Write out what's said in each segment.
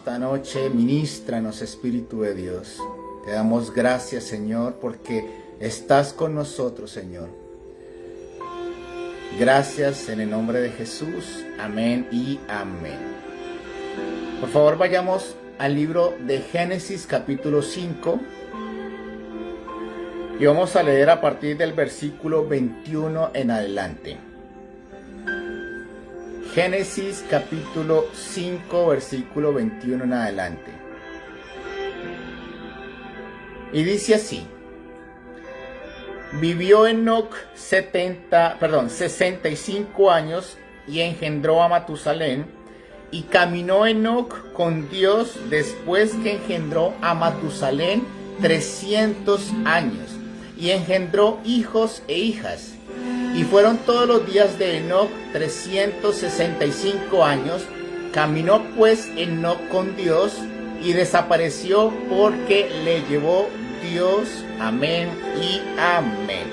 esta noche. Ministranos, Espíritu de Dios. Te damos gracias, Señor, porque estás con nosotros, Señor. Gracias en el nombre de Jesús. Amén y amén. Por favor, vayamos al libro de Génesis capítulo 5. Y vamos a leer a partir del versículo 21 en adelante. Génesis capítulo 5, versículo 21 en adelante. Y dice así: Vivió Enoc 65 años y engendró a Matusalén. Y caminó Enoc con Dios después que engendró a Matusalén 300 años. Y engendró hijos e hijas. Y fueron todos los días de Enoc 365 años. Caminó pues Enoc con Dios y desapareció porque le llevó Dios. Amén y amén.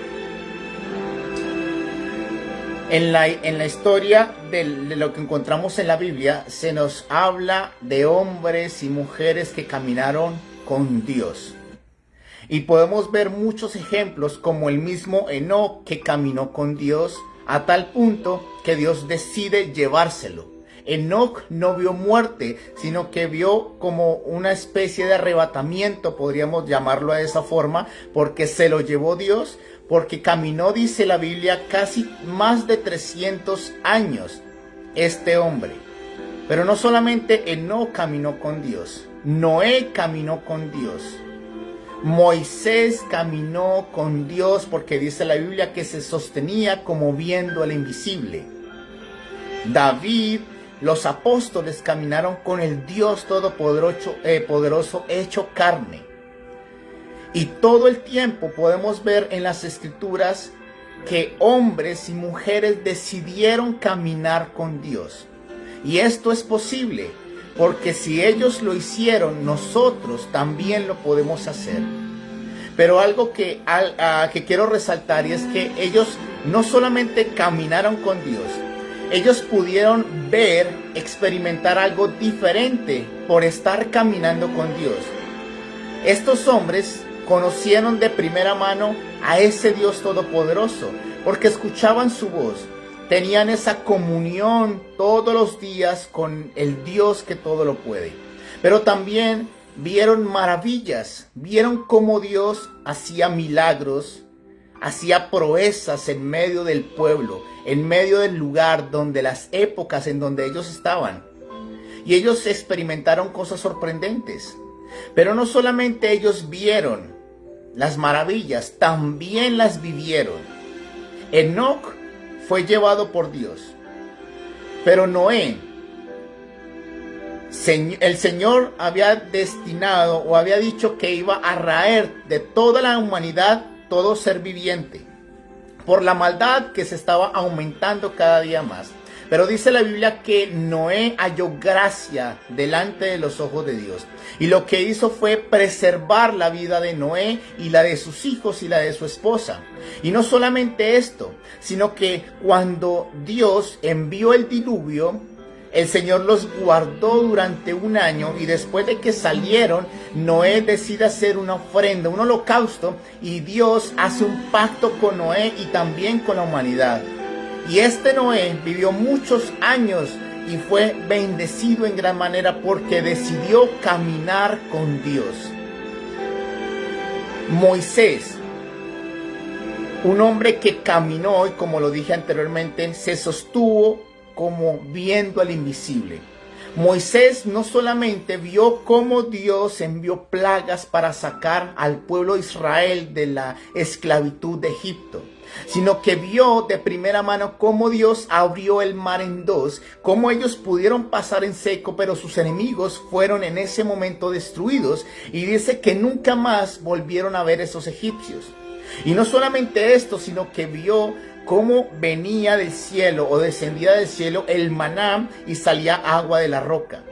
En la historia de lo que encontramos en la Biblia, se nos habla de hombres y mujeres que caminaron con Dios. Y podemos ver muchos ejemplos como el mismo Enoc, que caminó con Dios a tal punto que Dios decide llevárselo. Enoc no vio muerte, sino que vio como una especie de arrebatamiento, podríamos llamarlo de esa forma, porque se lo llevó Dios, porque caminó, dice la Biblia, casi más de 300 años este hombre. Pero no solamente Enoc caminó con Dios, Noé caminó con Dios. Moisés caminó con Dios, porque dice la Biblia que se sostenía como viendo al invisible. David, los apóstoles caminaron con el Dios todopoderoso hecho carne. Y todo el tiempo podemos ver en las Escrituras que hombres y mujeres decidieron caminar con Dios. Y esto es posible, porque si ellos lo hicieron, nosotros también lo podemos hacer. Pero algo que quiero resaltar, y es que ellos no solamente caminaron con Dios, ellos pudieron ver, experimentar algo diferente por estar caminando con Dios. Estos hombres conocieron de primera mano a ese Dios todopoderoso, porque escuchaban su voz. Tenían esa comunión todos los días con el Dios que todo lo puede. Pero también vieron maravillas, vieron cómo Dios hacía milagros, hacía proezas en medio del pueblo, en medio del lugar donde las épocas en donde ellos estaban. Y ellos experimentaron cosas sorprendentes. Pero no solamente ellos vieron las maravillas, también las vivieron. Enoc fue llevado por Dios. Pero Noé, el Señor había destinado o había dicho que iba a raer de toda la humanidad todo ser viviente, por la maldad que se estaba aumentando cada día más. Pero dice la Biblia que Noé halló gracia delante de los ojos de Dios. Y lo que hizo fue preservar la vida de Noé y la de sus hijos y la de su esposa. Y no solamente esto, sino que cuando Dios envió el diluvio, el Señor los guardó durante un año, y después de que salieron, Noé decide hacer una ofrenda, un holocausto, y Dios hace un pacto con Noé y también con la humanidad. Y este Noé vivió muchos años y fue bendecido en gran manera porque decidió caminar con Dios. Moisés, un hombre que caminó y, como lo dije anteriormente, se sostuvo como viendo al invisible. Moisés no solamente vio cómo Dios envió plagas para sacar al pueblo de Israel de la esclavitud de Egipto, sino que vio de primera mano cómo Dios abrió el mar en dos, cómo ellos pudieron pasar en seco, pero sus enemigos fueron en ese momento destruidos, y dice que nunca más volvieron a ver esos egipcios. Y no solamente esto, sino que vio cómo venía del cielo o descendía del cielo el maná y salía agua de la roca.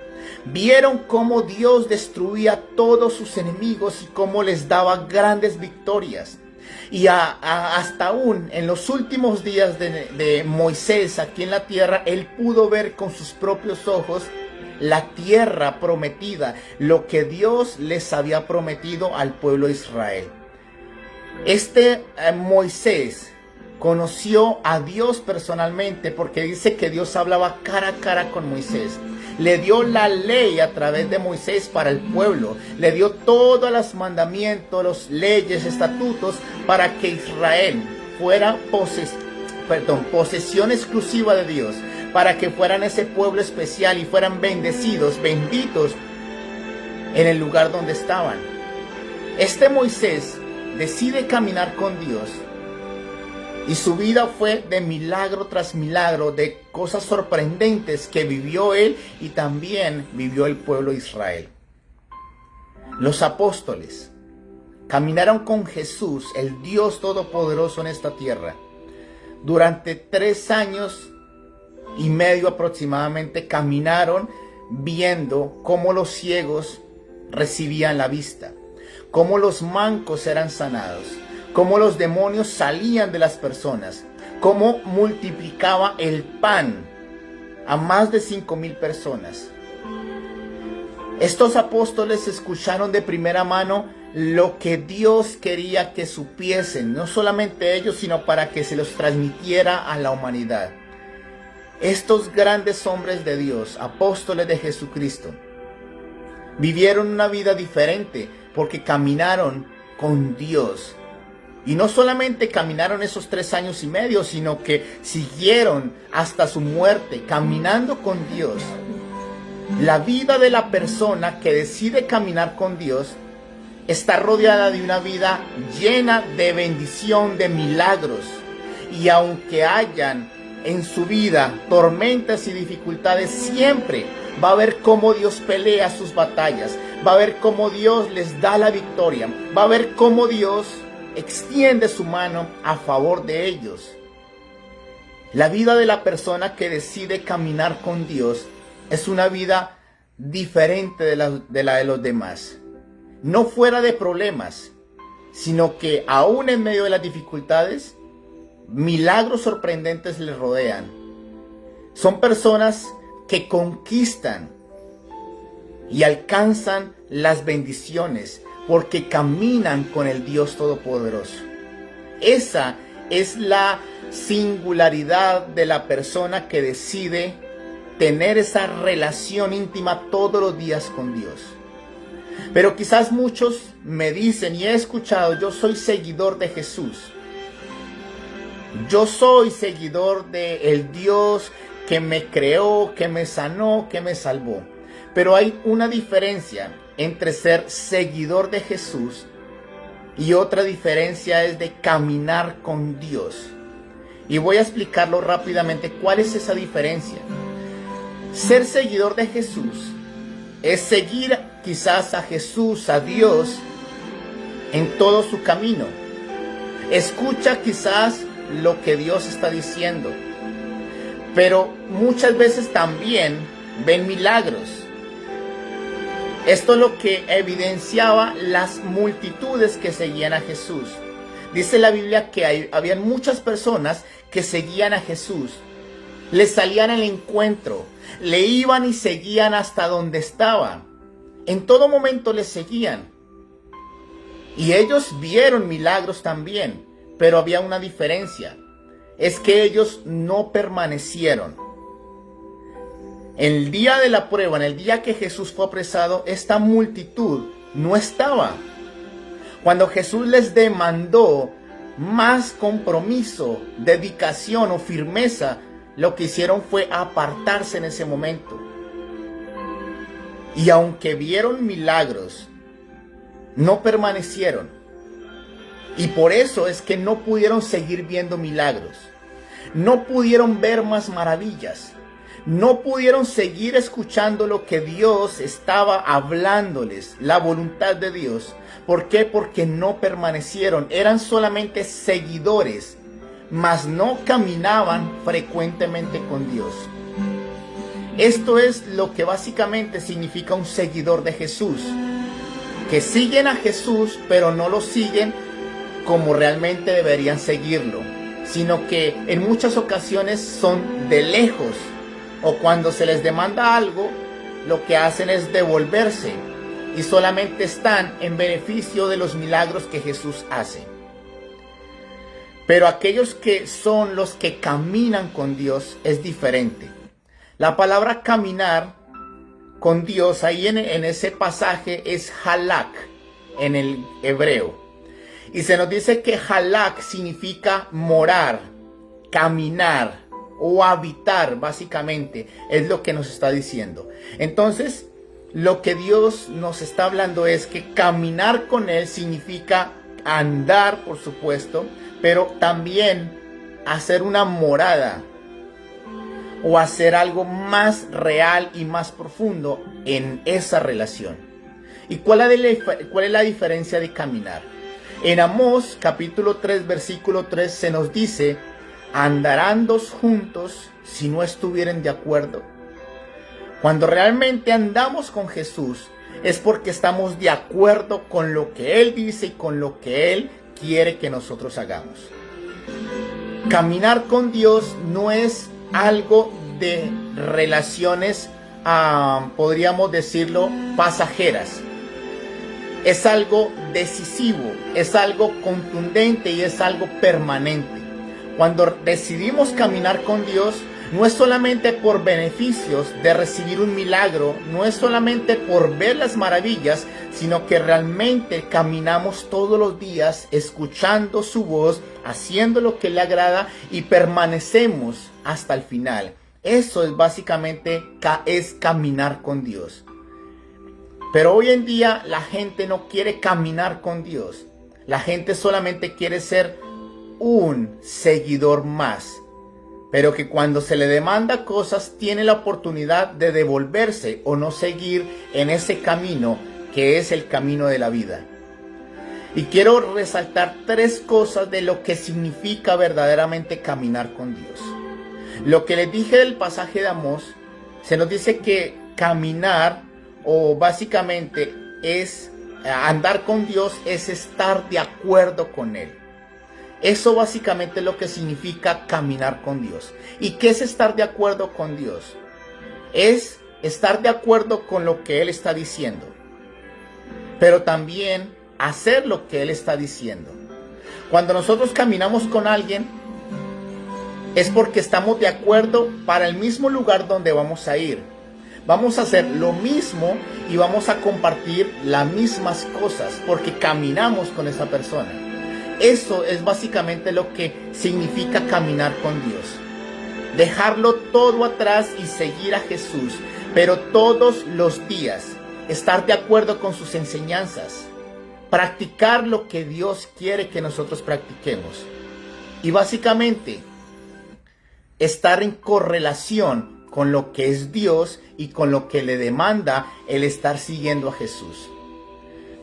Vieron cómo Dios destruía a todos sus enemigos y cómo les daba grandes victorias. Y hasta aún en los últimos días de Moisés aquí en la tierra, él pudo ver con sus propios ojos la tierra prometida, lo que Dios les había prometido al pueblo de Israel. Moisés conoció a Dios personalmente porque dice que Dios hablaba cara a cara con Moisés. Le dio la ley a través de Moisés para el pueblo. Le dio todos los mandamientos, las leyes, estatutos para que Israel fuera posesión exclusiva de Dios. Para que fueran ese pueblo especial y fueran bendecidos, benditos en el lugar donde estaban. Moisés decide caminar con Dios. Y su vida fue de milagro tras milagro, de cosas sorprendentes que vivió él y también vivió el pueblo de Israel. Los apóstoles caminaron con Jesús, el Dios Todopoderoso en esta tierra. Durante 3 años y medio aproximadamente caminaron viendo cómo los ciegos recibían la vista, cómo los mancos eran sanados, cómo los demonios salían de las personas, cómo multiplicaba el pan a más de 5,000 personas. Estos apóstoles escucharon de primera mano lo que Dios quería que supiesen, no solamente ellos, sino para que se los transmitiera a la humanidad. Estos grandes hombres de Dios, apóstoles de Jesucristo, vivieron una vida diferente porque caminaron con Dios. Y no solamente caminaron esos 3 años y medio, sino que siguieron hasta su muerte caminando con Dios. La vida de la persona que decide caminar con Dios está rodeada de una vida llena de bendición, de milagros. Y aunque hayan en su vida tormentas y dificultades, siempre va a ver cómo Dios pelea sus batallas. Va a ver cómo Dios les da la victoria. Va a ver cómo Dios extiende su mano a favor de ellos. La vida de la persona que decide caminar con Dios es una vida diferente de la de los demás. No fuera de problemas, sino que aún en medio de las dificultades, milagros sorprendentes les rodean. Son personas que conquistan y alcanzan las bendiciones porque caminan con el Dios Todopoderoso. Esa es la singularidad de la persona que decide tener esa relación íntima todos los días con Dios. Pero quizás muchos me dicen, y he escuchado, yo soy seguidor de Jesús. Yo soy seguidor de el Dios que me creó, que me sanó, que me salvó. Pero hay una diferencia entre ser seguidor de Jesús y otra diferencia es de caminar con Dios. Y voy a explicarlo rápidamente. ¿Cuál es esa diferencia? Ser seguidor de Jesús es seguir quizás a Jesús, a Dios, en todo su camino. Escucha quizás lo que Dios está diciendo, pero muchas veces también ven milagros. Esto es lo que evidenciaba las multitudes que seguían a Jesús. Dice la Biblia que habían muchas personas que seguían a Jesús. Le salían al encuentro, le iban y seguían hasta donde estaba. En todo momento le seguían. Y ellos vieron milagros también, pero había una diferencia. Es que ellos no permanecieron. En el día de la prueba, en el día que Jesús fue apresado, esta multitud no estaba. Cuando Jesús les demandó más compromiso, dedicación o firmeza, lo que hicieron fue apartarse en ese momento. Y aunque vieron milagros, no permanecieron. Y por eso es que no pudieron seguir viendo milagros. No pudieron ver más maravillas. No pudieron seguir escuchando lo que Dios estaba hablándoles, la voluntad de Dios. ¿Por qué? Porque no permanecieron. Eran solamente seguidores, mas no caminaban frecuentemente con Dios. Esto es lo que básicamente significa un seguidor de Jesús. Que siguen a Jesús, pero no lo siguen como realmente deberían seguirlo, sino que en muchas ocasiones son de lejos, o cuando se les demanda algo, lo que hacen es devolverse y solamente están en beneficio de los milagros que Jesús hace. Pero aquellos que son los que caminan con Dios es diferente. La palabra caminar con Dios ahí en ese pasaje es halak en el hebreo. Y se nos dice que halak significa morar, caminar o habitar, básicamente, es lo que nos está diciendo. Entonces, lo que Dios nos está hablando es que caminar con Él significa andar, por supuesto, pero también hacer una morada o hacer algo más real y más profundo en esa relación. ¿Y cuál es la diferencia de caminar? En Amós capítulo 3 versículo 3 se nos dice: ¿andarán dos juntos si no estuvieren de acuerdo? Cuando realmente andamos con Jesús es porque estamos de acuerdo con lo que Él dice y con lo que Él quiere que nosotros hagamos. Caminar con Dios no es algo de relaciones, podríamos decirlo, pasajeras. Es algo decisivo, es algo contundente y es algo permanente. Cuando decidimos caminar con Dios, no es solamente por beneficios de recibir un milagro, no es solamente por ver las maravillas, sino que realmente caminamos todos los días escuchando su voz, haciendo lo que le agrada y permanecemos hasta el final. Eso es básicamente es caminar con Dios. Pero hoy en día la gente no quiere caminar con Dios. La gente solamente quiere ser un seguidor más. Pero que cuando se le demanda cosas tiene la oportunidad de devolverse o no seguir en ese camino que es el camino de la vida. Y quiero resaltar 3 cosas de lo que significa verdaderamente caminar con Dios. Lo que les dije del pasaje de Amós, se nos dice que caminar o básicamente es andar con Dios, es estar de acuerdo con Él. Eso básicamente es lo que significa caminar con Dios. ¿Y qué es estar de acuerdo con Dios? Es estar de acuerdo con lo que Él está diciendo, pero también hacer lo que Él está diciendo. Cuando nosotros caminamos con alguien, es porque estamos de acuerdo para el mismo lugar donde vamos a ir. Vamos a hacer lo mismo y vamos a compartir las mismas cosas porque caminamos con esa persona. Eso es básicamente lo que significa caminar con Dios. Dejarlo todo atrás y seguir a Jesús, pero todos los días estar de acuerdo con sus enseñanzas. Practicar lo que Dios quiere que nosotros practiquemos. Y básicamente estar en correlación con lo que es Dios y con lo que le demanda el estar siguiendo a Jesús.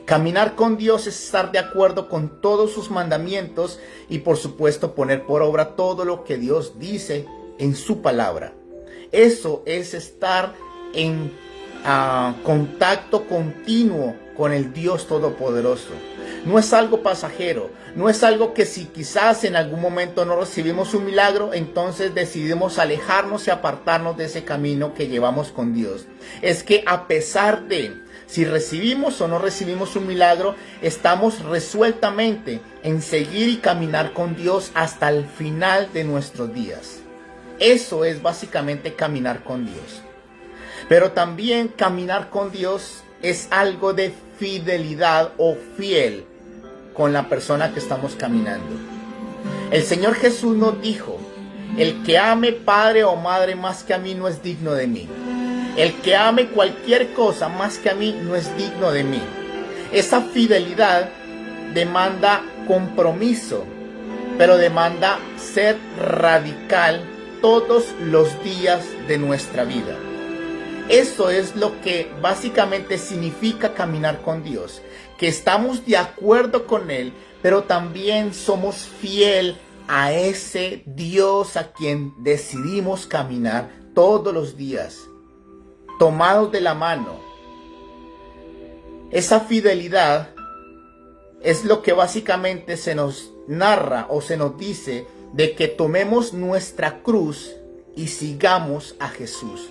Caminar con Dios es estar de acuerdo con todos sus mandamientos y por supuesto poner por obra todo lo que Dios dice en su palabra. Eso es estar en contacto continuo con el Dios Todopoderoso. No es algo pasajero, no es algo que si quizás en algún momento no recibimos un milagro, entonces decidimos alejarnos y apartarnos de ese camino que llevamos con Dios. Es que a pesar de si recibimos o no recibimos un milagro, estamos resueltamente en seguir y caminar con Dios hasta el final de nuestros días. Eso es básicamente caminar con Dios. Pero también caminar con Dios es algo de fidelidad o fiel con la persona que estamos caminando. El Señor Jesús nos dijo: el que ame padre o madre más que a mí no es digno de mí. El que ame cualquier cosa más que a mí no es digno de mí. Esa fidelidad demanda compromiso, pero demanda ser radical todos los días de nuestra vida. Eso es lo que básicamente significa caminar con Dios, que estamos de acuerdo con Él, pero también somos fiel a ese Dios a quien decidimos caminar todos los días, tomados de la mano. Esa fidelidad es lo que básicamente se nos narra o se nos dice de que tomemos nuestra cruz y sigamos a Jesús.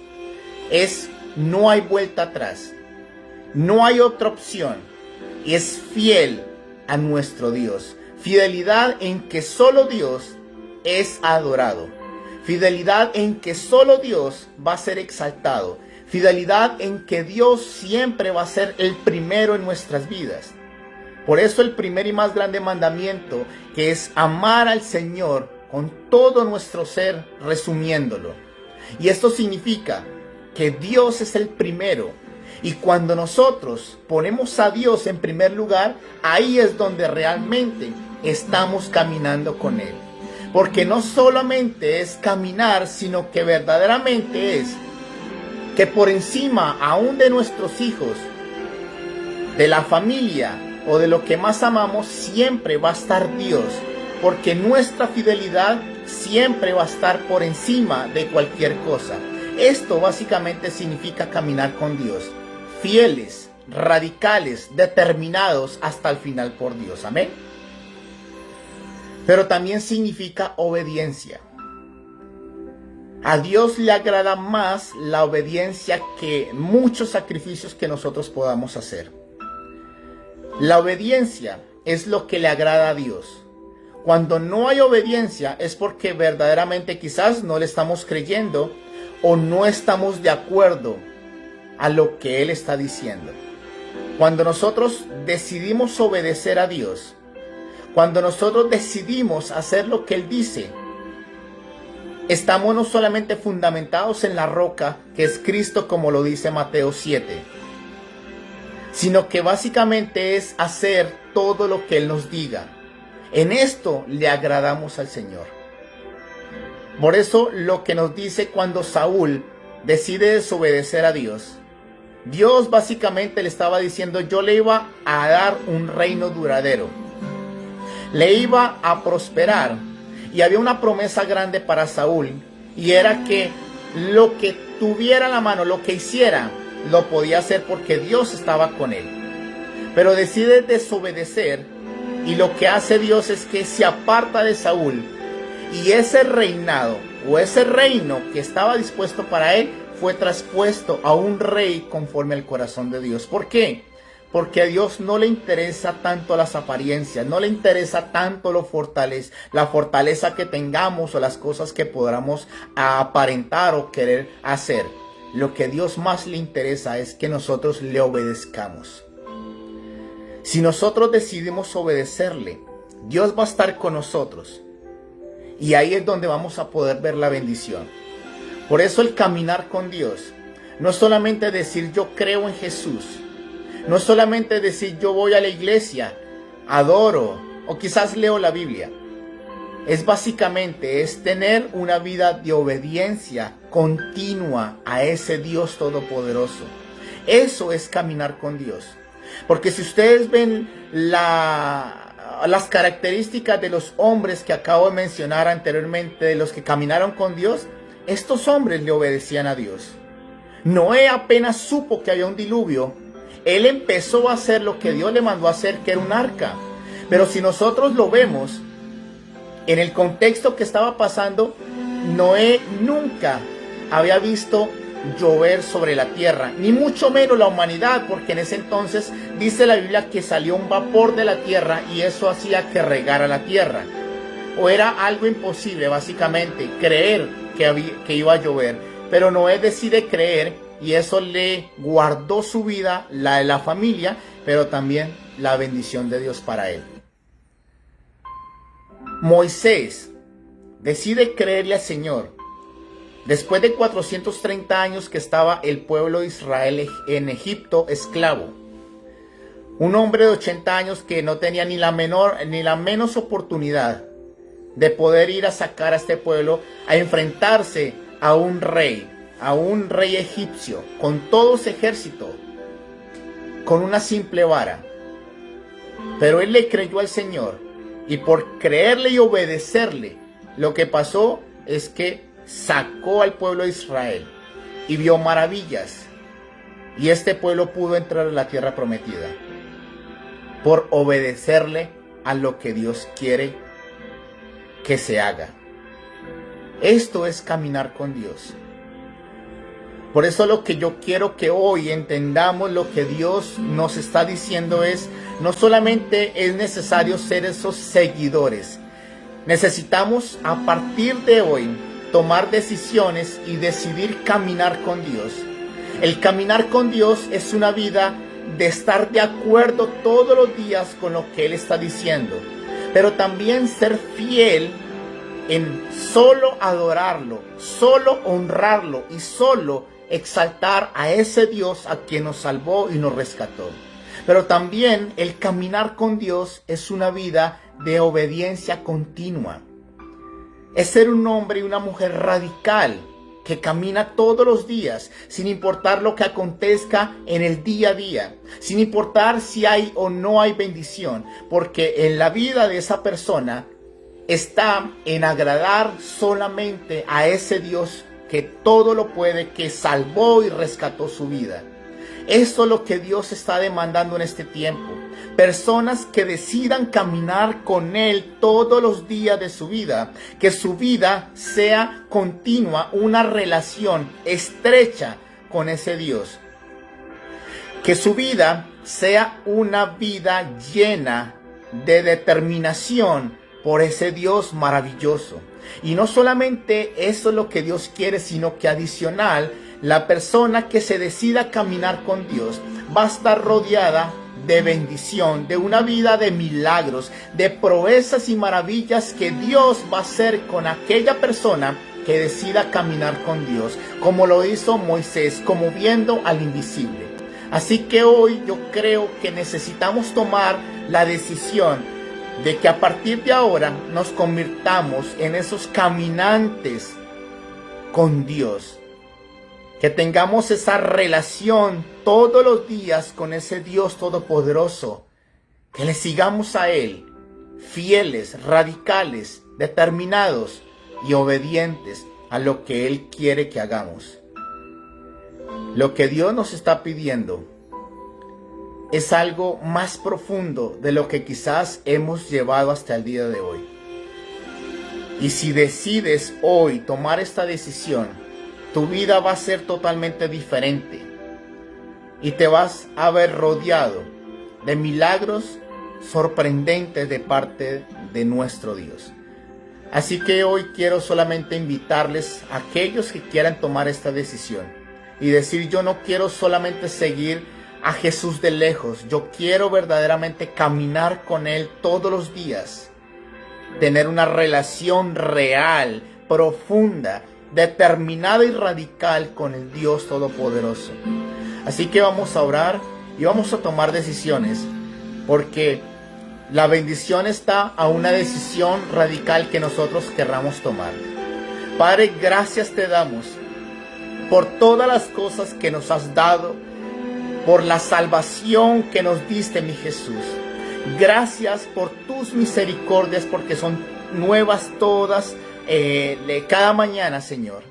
Es no hay vuelta atrás. No hay otra opción. Es fiel a nuestro Dios. Fidelidad en que solo Dios es adorado. Fidelidad en que solo Dios va a ser exaltado. Fidelidad en que Dios siempre va a ser el primero en nuestras vidas. Por eso el primer y más grande mandamiento, que es amar al Señor con todo nuestro ser, resumiéndolo. Y esto significa que Dios es el primero. Y cuando nosotros ponemos a Dios en primer lugar, ahí es donde realmente estamos caminando con Él. Porque no solamente es caminar, sino que verdaderamente es que por encima aún de nuestros hijos, de la familia o de lo que más amamos, siempre va a estar Dios. Porque nuestra fidelidad siempre va a estar por encima de cualquier cosa. Esto básicamente significa caminar con Dios. Fieles, radicales, determinados hasta el final por Dios. Amén. Pero también significa obediencia. A Dios le agrada más la obediencia que muchos sacrificios que nosotros podamos hacer. La obediencia es lo que le agrada a Dios. Cuando no hay obediencia es porque verdaderamente quizás no le estamos creyendo o no estamos de acuerdo a lo que Él está diciendo. Cuando nosotros decidimos obedecer a Dios, cuando nosotros decidimos hacer lo que Él dice, estamos no solamente fundamentados en la roca que es Cristo, como lo dice Mateo 7, sino que básicamente es hacer todo lo que Él nos diga. En esto le agradamos al Señor. Por eso lo que nos dice cuando Saúl decide desobedecer a Dios, Dios básicamente le estaba diciendo: yo le iba a dar un reino duradero, le iba a prosperar, y había una promesa grande para Saúl, y era que lo que tuviera a la mano, lo que hiciera, lo podía hacer porque Dios estaba con él. Pero decide desobedecer, y lo que hace Dios es que se aparta de Saúl, y ese reinado o ese reino que estaba dispuesto para él fue traspuesto a un rey conforme al corazón de Dios. ¿Por qué? Porque a Dios no le interesa tanto las apariencias, no le interesa tanto la fortaleza que tengamos o las cosas que podamos aparentar o querer hacer. Lo que a Dios más le interesa es que nosotros le obedezcamos. Si nosotros decidimos obedecerle, Dios va a estar con nosotros. Y ahí es donde vamos a poder ver la bendición. Por eso el caminar con Dios no es solamente decir yo creo en Jesús. No es solamente decir yo voy a la iglesia, adoro o quizás leo la Biblia. Es básicamente tener una vida de obediencia continua a ese Dios todopoderoso. Eso es caminar con Dios. Porque si ustedes ven las características de los hombres que acabo de mencionar anteriormente, de los que caminaron con Dios, estos hombres le obedecían a Dios. Noé apenas supo que había un diluvio, él empezó a hacer lo que Dios le mandó a hacer, que era un arca. Pero si nosotros lo vemos, en el contexto que estaba pasando, Noé nunca había visto llover sobre la tierra, ni mucho menos la humanidad, porque en ese entonces dice la Biblia que salió un vapor de la tierra y eso hacía que regara la tierra. O era algo imposible, básicamente, creer que iba a llover. Pero Noé decide creer y eso le guardó su vida, la de la familia, pero también la bendición de Dios para él. Moisés decide creerle al Señor. Después de 430 años que estaba el pueblo de Israel en Egipto esclavo. Un hombre de 80 años que no tenía ni la menos oportunidad de poder ir a sacar a este pueblo, a enfrentarse a un rey egipcio, con todo su ejército, con una simple vara. Pero él le creyó al Señor, y por creerle y obedecerle, lo que pasó es que sacó al pueblo de Israel y vio maravillas, y este pueblo pudo entrar a la tierra prometida por obedecerle a lo que Dios quiere que se haga. Esto es caminar con Dios. Por eso lo que yo quiero que hoy entendamos, lo que Dios nos está diciendo es, no solamente es necesario ser esos seguidores. Necesitamos a partir de hoy tomar decisiones y decidir caminar con Dios. El caminar con Dios es una vida de estar de acuerdo todos los días con lo que Él está diciendo, pero también ser fiel en solo adorarlo, solo honrarlo y solo exaltar a ese Dios a quien nos salvó y nos rescató. Pero también el caminar con Dios es una vida de obediencia continua. Es ser un hombre y una mujer radical que camina todos los días, sin importar lo que acontezca en el día a día, sin importar si hay o no hay bendición, porque en la vida de esa persona está en agradar solamente a ese Dios que todo lo puede, que salvó y rescató su vida. Eso es lo que Dios está demandando en este tiempo. Personas que decidan caminar con Él todos los días de su vida. Que su vida sea continua, una relación estrecha con ese Dios. Que su vida sea una vida llena de determinación por ese Dios maravilloso. Y no solamente eso es lo que Dios quiere, sino que adicional, la persona que se decida caminar con Dios va a estar rodeada de bendición, de una vida de milagros, de proezas y maravillas que Dios va a hacer con aquella persona que decida caminar con Dios, como lo hizo Moisés, como viendo al invisible. Así que hoy yo creo que necesitamos tomar la decisión de que a partir de ahora nos convirtamos en esos caminantes con Dios. Que tengamos esa relación todos los días con ese Dios todopoderoso. Que le sigamos a Él, fieles, radicales, determinados y obedientes a lo que Él quiere que hagamos. Lo que Dios nos está pidiendo es algo más profundo de lo que quizás hemos llevado hasta el día de hoy. Y si decides hoy tomar esta decisión, tu vida va a ser totalmente diferente. Y te vas a ver rodeado de milagros sorprendentes de parte de nuestro Dios. Así que hoy quiero solamente invitarles a aquellos que quieran tomar esta decisión y decir: yo no quiero solamente seguir a Jesús de lejos, yo quiero verdaderamente caminar con Él todos los días, tener una relación real, profunda, determinada y radical con el Dios Todopoderoso. Así que vamos a orar y vamos a tomar decisiones, porque la bendición está a una decisión radical que nosotros querramos tomar. Padre, gracias te damos por todas las cosas que nos has dado, por la salvación que nos diste, mi Jesús. Gracias por tus misericordias, porque son nuevas todas de cada mañana, Señor.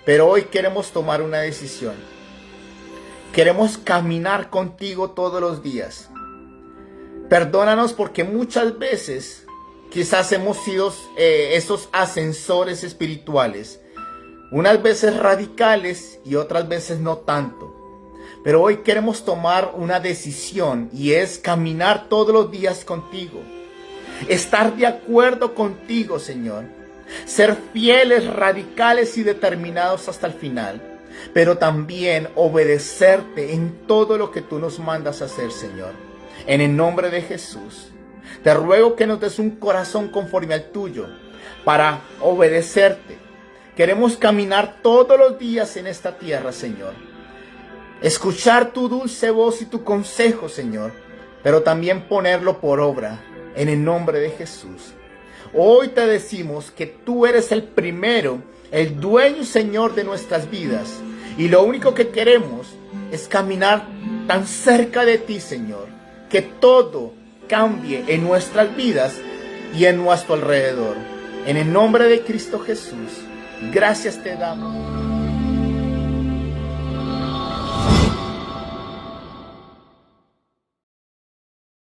Pero hoy queremos tomar una decisión. Queremos caminar contigo todos los días. Perdónanos porque muchas veces quizás hemos sido esos ascensores espirituales. Unas veces radicales y otras veces no tanto. Pero hoy queremos tomar una decisión y es caminar todos los días contigo. Estar de acuerdo contigo, Señor. Ser fieles, radicales y determinados hasta el final. Pero también obedecerte en todo lo que tú nos mandas a hacer, Señor. En el nombre de Jesús, te ruego que nos des un corazón conforme al tuyo para obedecerte. Queremos caminar todos los días en esta tierra, Señor. Escuchar tu dulce voz y tu consejo, Señor, pero también ponerlo por obra, en el nombre de Jesús. Hoy te decimos que tú eres el primero, el dueño y Señor de nuestras vidas, y lo único que queremos es caminar tan cerca de ti, Señor, que todo cambie en nuestras vidas y en nuestro alrededor. En el nombre de Cristo Jesús, gracias te damos.